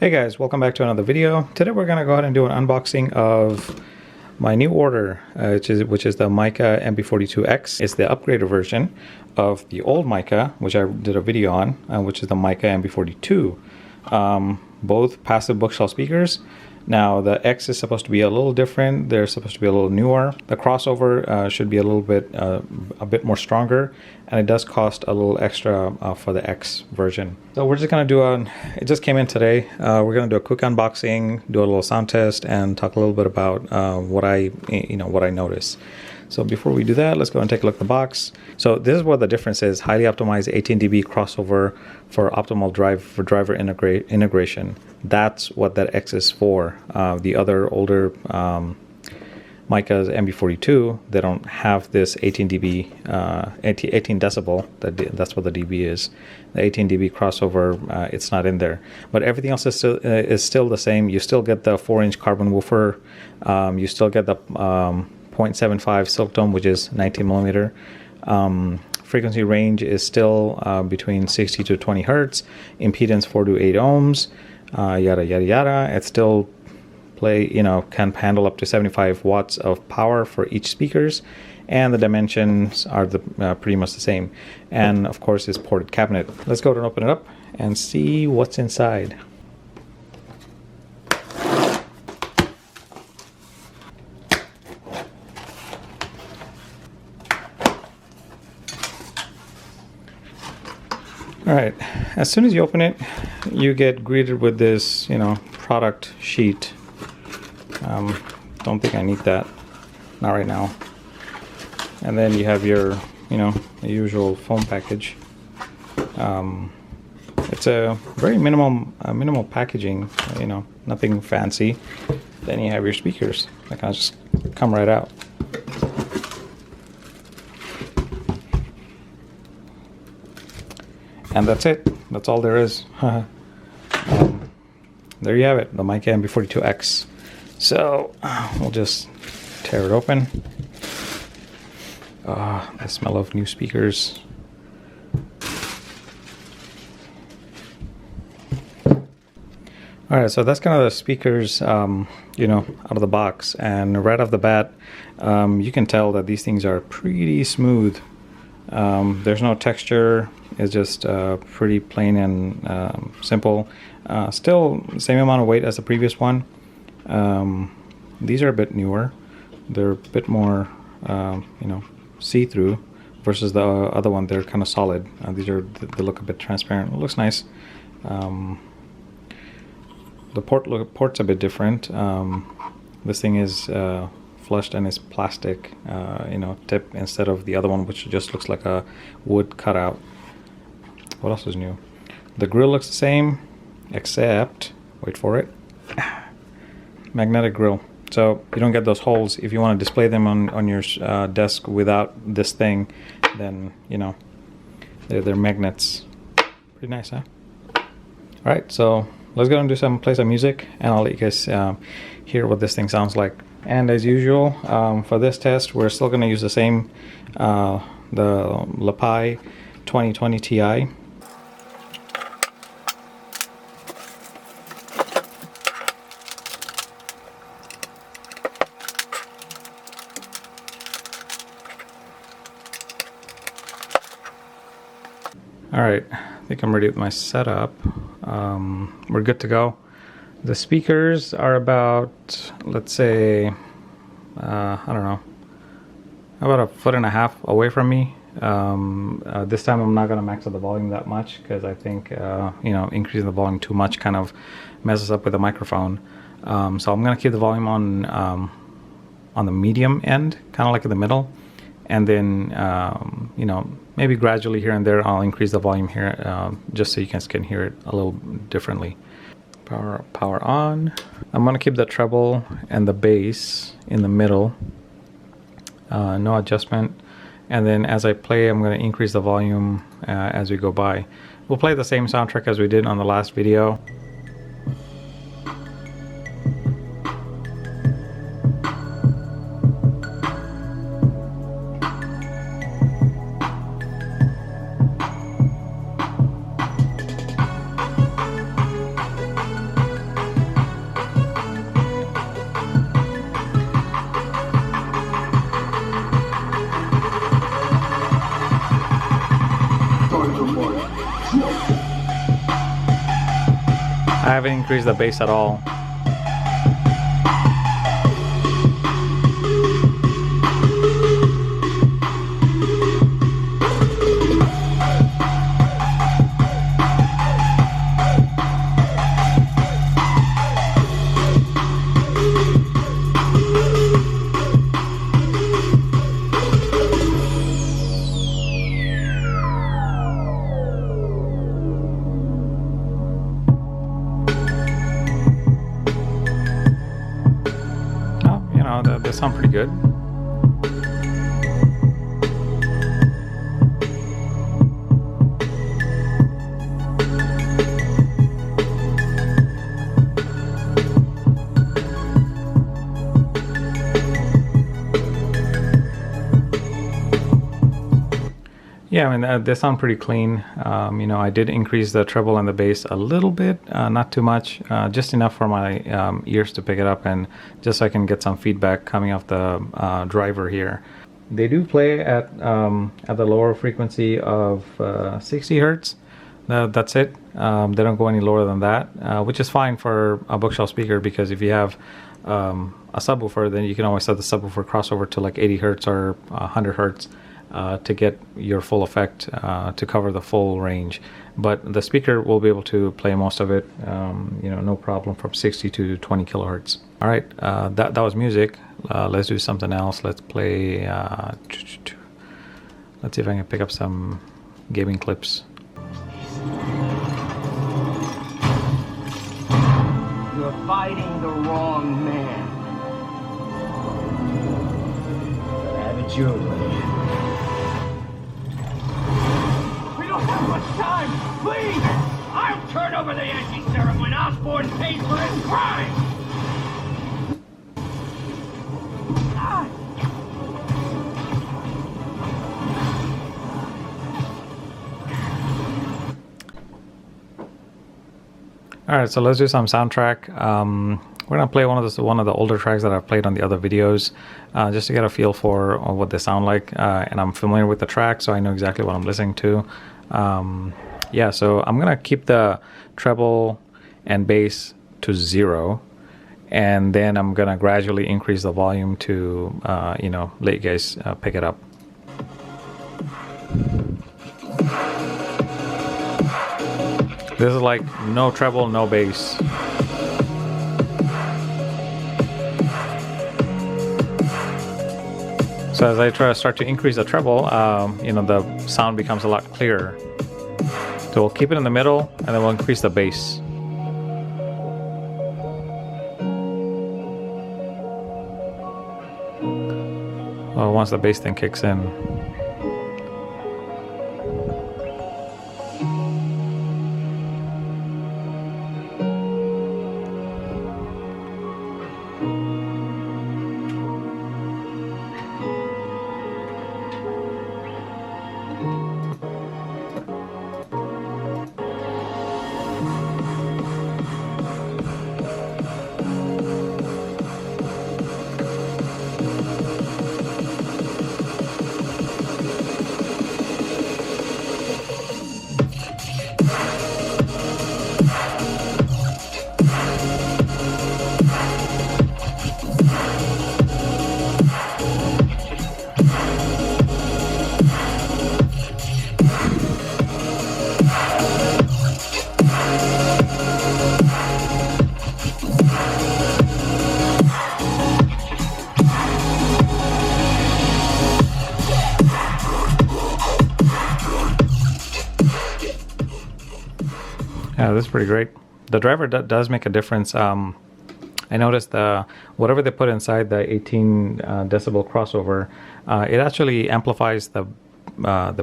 Hey guys, welcome back to another video. Today we're going to go ahead and do an unboxing of my new order, which is the Micca MB42X. It's the upgraded version of the old Micca, which I did a video on, which is the Micca MB42. Both passive bookshelf speakers. Now the X is supposed to be a little different. They're supposed to be a little newer. The crossover should be a bit more stronger, and it does cost a little extra for the X version. So we're just gonna do it just came in today. We're gonna do a quick unboxing, do a little sound test, and talk a little bit about what I noticed. So before we do that, let's go and take a look at the box. So this is what the difference is: highly optimized 18 dB crossover for optimal driver integration. That's what that X is for. The other older Micca's MB42, they don't have this 18 dB, 18 decibel. That's what the dB is. The 18 dB crossover, it's not in there. But everything else is still the same. You still get the 4-inch carbon woofer. You still get the 0.75 silk tone, which is 19 millimeter. Frequency range is still between 60 to 20 hertz. Impedance 4 to 8 ohms. Yada yada yada. It still can handle up to 75 watts of power for each speakers, and the dimensions are pretty much the same. And of course, it's ported cabinet. Let's go ahead and open it up and see what's inside. All right, as soon as you open it, you get greeted with this, product sheet. Don't think I need that, not right now. And then you have your, the usual foam package. It's a very minimal packaging, nothing fancy. Then you have your speakers that kind of just come right out. And that's it. That's all there is. There you have it, the Micca MB42X. So we'll just tear it open. The smell of new speakers. All right, so that's kind of the speakers, out of the box. And right off the bat, you can tell that these things are pretty smooth. There's no texture. It's just pretty plain and simple. Still the same amount of weight as the previous one. These are a bit newer. They're a bit more, see-through versus the other one. They're kind of solid. They look a bit transparent. It looks nice. The port's a bit different. This thing is flushed and it's plastic, tip, instead of the other one, which just looks like a wood cutout. What else is new? The grill looks the same, except, wait for it, magnetic grill. So you don't get those holes. If you want to display them on your desk without this thing, then they're magnets. Pretty nice, huh? All right, so let's go and play some music, and I'll let you guys hear what this thing sounds like. And as usual, for this test, we're still going to use the same the Lapai 2020 Ti. All right, I think I'm ready with my setup. We're good to go. The speakers are about, let's say, I don't know, about 1.5 feet away from me. This time I'm not going to max out the volume that much, because I think, increasing the volume too much kind of messes up with the microphone. So I'm going to keep the volume on the medium end, kind of like in the middle. And then, maybe gradually here and there, I'll increase the volume here, just so you guys can hear it a little differently. Power on. I'm going to keep the treble and the bass in the middle. No adjustment. And then as I play, I'm going to increase the volume as we go by. We'll play the same soundtrack as we did on the last video. I haven't increased the bass at all. They sound pretty good. Yeah, I mean, they sound pretty clean. You know, I did increase the treble and the bass a little bit, not too much, just enough for my ears to pick it up, and just so I can get some feedback coming off the driver here. They do play at the lower frequency of 60 hertz. That's it. They don't go any lower than that, which is fine for a bookshelf speaker, because if you have a subwoofer, then you can always set the subwoofer crossover to like 80 hertz or 100 hertz. To get your full effect, to cover the full range. But the speaker will be able to play most of it, you know, no problem, from 60 to 20 kilohertz. All right, that was music. Let's do something else. Let's play, let's see if I can pick up some gaming clips. You're fighting the wrong man. Have it your way. Have much time, please! I'll turn over the anti-serum when Osborne pays for his crime! All right, so let's do some soundtrack. We're gonna play one of the older tracks that I've played on the other videos, just to get a feel for what they sound like. And I'm familiar with the track, so I know exactly what I'm listening to. Yeah, so I'm gonna keep the treble and bass to 0, and then I'm gonna gradually increase the volume to you know, let you guys pick it up. This is like no treble, no bass. So as I start to increase the treble, you know, the sound becomes a lot clearer. So we'll keep it in the middle, and then we'll increase the bass. Well, once the bass thing kicks in. Yeah, this is pretty great. The driver does make a difference. I noticed whatever they put inside the 18 decibel crossover, it actually amplifies the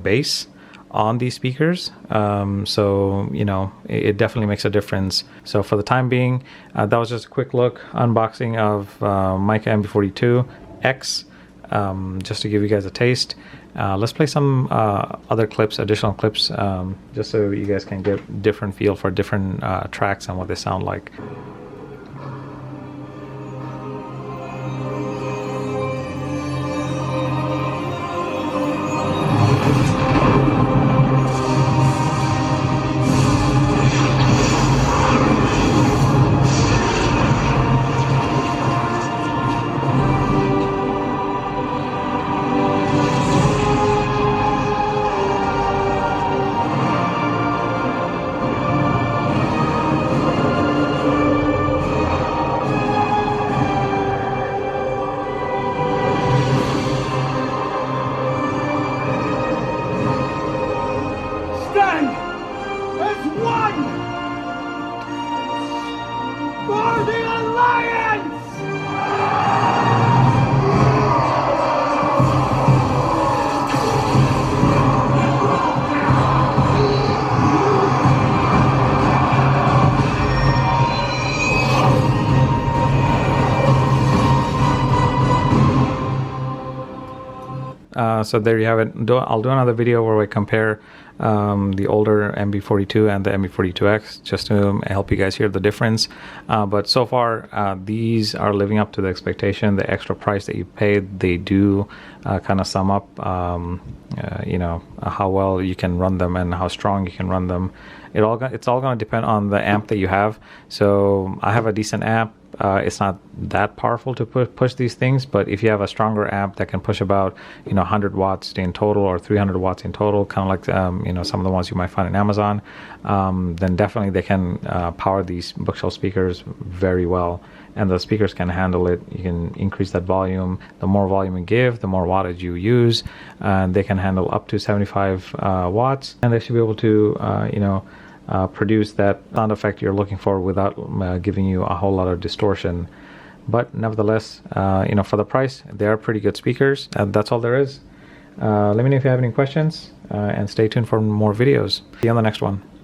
bass on these speakers. So, you know, it definitely makes a difference. So for the time being, that was just a quick look, unboxing of Micca MB42X, just to give you guys a taste. Let's play some other clips, additional clips, just so you guys can get different feel for different tracks and what they sound like. So there you have it. I'll do another video where we compare the older MB42 and the MB42X just to help you guys hear the difference. But so far, these are living up to the expectation. The extra price that you paid, they do kind of sum up, you know, how well you can run them and how strong you can run them. It's all going to depend on the amp that you have. So I have a decent amp. It's not that powerful to push these things, but if you have a stronger amp that can push about 100 watts in total or 300 watts in total, kind of like some of the ones you might find in Amazon, then definitely they can power these bookshelf speakers very well, and the speakers can handle it. You can increase that volume. The more volume you give, the more wattage you use, and they can handle up to 75 watts, and they should be able to produce that sound effect you're looking for without giving you a whole lot of distortion. But nevertheless, for the price, they are pretty good speakers, and that's all there is. Let me know if you have any questions, and stay tuned for more videos. See you on the next one.